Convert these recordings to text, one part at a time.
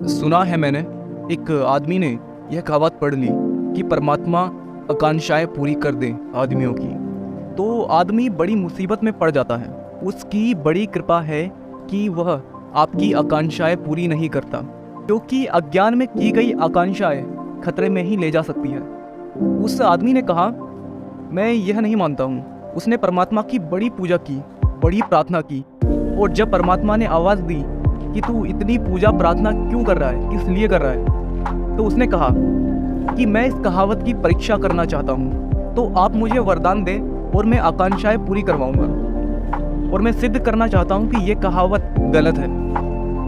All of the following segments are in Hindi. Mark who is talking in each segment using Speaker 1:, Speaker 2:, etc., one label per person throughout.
Speaker 1: सुना है मैंने, एक आदमी ने यह कहावत पढ़ ली कि परमात्मा आकांक्षाएं पूरी कर दे आदमियों की, तो आदमी बड़ी मुसीबत में पड़ जाता है। उसकी बड़ी कृपा है कि वह आपकी आकांक्षाएं पूरी नहीं करता, क्योंकि अज्ञान में की गई आकांक्षाएं खतरे में ही ले जा सकती है। उस आदमी ने कहा, मैं यह नहीं मानता हूँ। उसने परमात्मा की बड़ी पूजा की, बड़ी प्रार्थना की, और जब परमात्मा ने आवाज़ दी कि तू इतनी पूजा प्रार्थना क्यों कर रहा है, किस लिए कर रहा है, तो उसने कहा कि मैं इस कहावत की परीक्षा करना चाहता हूँ, तो आप मुझे वरदान दें और मैं आकांक्षाएं पूरी करवाऊंगा, और मैं सिद्ध करना चाहता हूँ कि ये कहावत गलत है।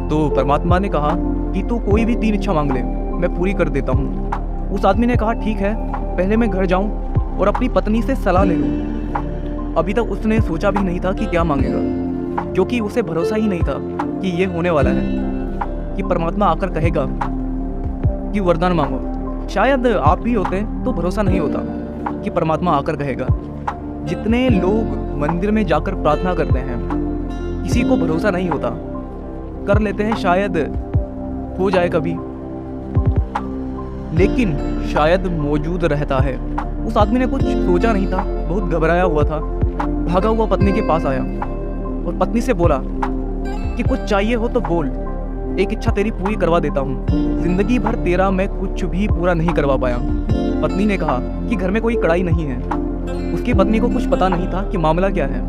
Speaker 1: तो परमात्मा ने कहा कि तू कोई भी 3 इच्छा मांग ले, मैं पूरी कर देता हूँ। उस आदमी ने कहा, ठीक है, पहले मैं घर जाऊँ और अपनी पत्नी से सलाह ले लूँ। अभी तक उसने सोचा भी नहीं था कि क्या मांगेगा, क्योंकि उसे भरोसा ही नहीं था कि ये होने वाला है, कि परमात्मा आकर कहेगा कि वरदान मांगो। शायद आप भी होते तो भरोसा नहीं होता कि परमात्मा आकर कहेगा। जितने लोग मंदिर में जाकर प्रार्थना करते हैं, किसी को भरोसा नहीं होता, कर लेते हैं शायद हो जाए कभी, लेकिन शायद मौजूद रहता है। उस आदमी ने कुछ सोचा नहीं था, बहुत घबराया हुआ था, भागा हुआ पत्नी के पास आया और पत्नी से बोला कि कुछ चाहिए हो तो बोल, एक इच्छा तेरी पूरी करवा देता हूँ। जिंदगी भर तेरा मैं कुछ भी पूरा नहीं करवा पाया। पत्नी ने कहा कि घर में कोई कढ़ाई नहीं है। उसकी पत्नी को कुछ पता नहीं था कि मामला क्या है।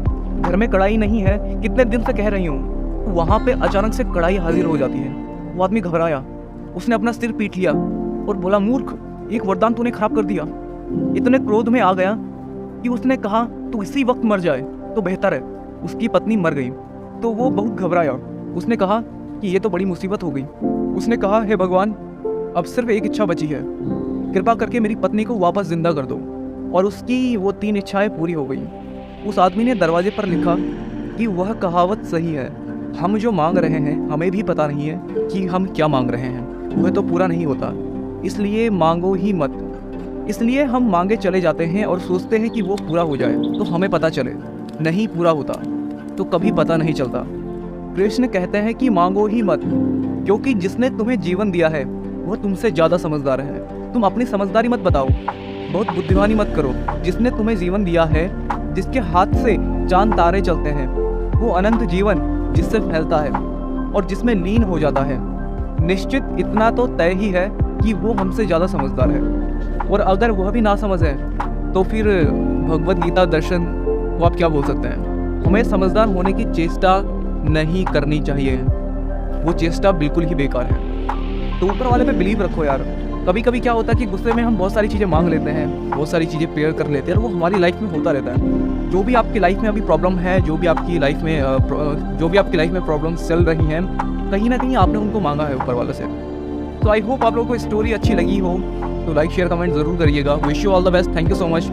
Speaker 1: घर में कढ़ाई नहीं है, कितने दिन से कह रही हूँ। वहाँ पे अचानक से कढ़ाई हाजिर हो जाती है। वो आदमी घबराया, उसने अपना सिर पीट लिया और बोला, मूर्ख, एक वरदान तूने खराब कर दिया। इतने क्रोध में आ गया कि उसने कहा तू इसी वक्त मर जाए तो बेहतर है। उसकी पत्नी मर गई तो वो बहुत घबराया। उसने कहा कि ये तो बड़ी मुसीबत हो गई। उसने कहा, हे भगवान, अब सिर्फ एक इच्छा बची है, कृपा करके मेरी पत्नी को वापस जिंदा कर दो। और उसकी वो 3 इच्छाएं पूरी हो गई। उस आदमी ने दरवाजे पर लिखा कि वह कहावत सही है, हम जो मांग रहे हैं हमें भी पता नहीं है कि हम क्या मांग रहे हैं, वह तो पूरा नहीं होता, इसलिए मांगो ही मत। इसलिए हम मांगे चले जाते हैं और सोचते हैं कि वो पूरा हो जाए तो हमें पता चले, नहीं पूरा होता तो कभी पता नहीं चलता। कृष्ण कहते हैं कि मांगो ही मत, क्योंकि जिसने तुम्हें जीवन दिया है वह तुमसे ज़्यादा समझदार है। तुम अपनी समझदारी मत बताओ, बहुत बुद्धिमानी मत करो। जिसने तुम्हें जीवन दिया है, जिसके हाथ से चांद तारे चलते हैं, वो अनंत जीवन जिससे फैलता है और जिसमें लीन हो जाता है, निश्चित इतना तो तय ही है कि वो हमसे ज़्यादा समझदार है। और अगर वह भी ना समझ है तो फिर भगवद गीता दर्शन को आप क्या बोल सकते हैं। हमें समझदार होने की चेष्टा नहीं करनी चाहिए, वो चेष्टा बिल्कुल ही बेकार है। तो ऊपर वाले पे बिलीव रखो यार। कभी कभी क्या होता है कि गुस्से में हम बहुत सारी चीज़ें मांग लेते हैं, बहुत सारी चीज़ें प्रेयर कर लेते हैं, और वो हमारी लाइफ में होता रहता है। जो भी आपकी लाइफ में अभी प्रॉब्लम है, जो भी आपकी लाइफ में प्रॉब्लम्स चल रही हैं, कहीं ना कहीं आपने उनको मांगा है ऊपर वाले से। तो आई होप आप लोगों को स्टोरी अच्छी लगी हो, तो लाइक शेयर कमेंट ज़रूर करिएगा। Wish you all the best, thank you so much.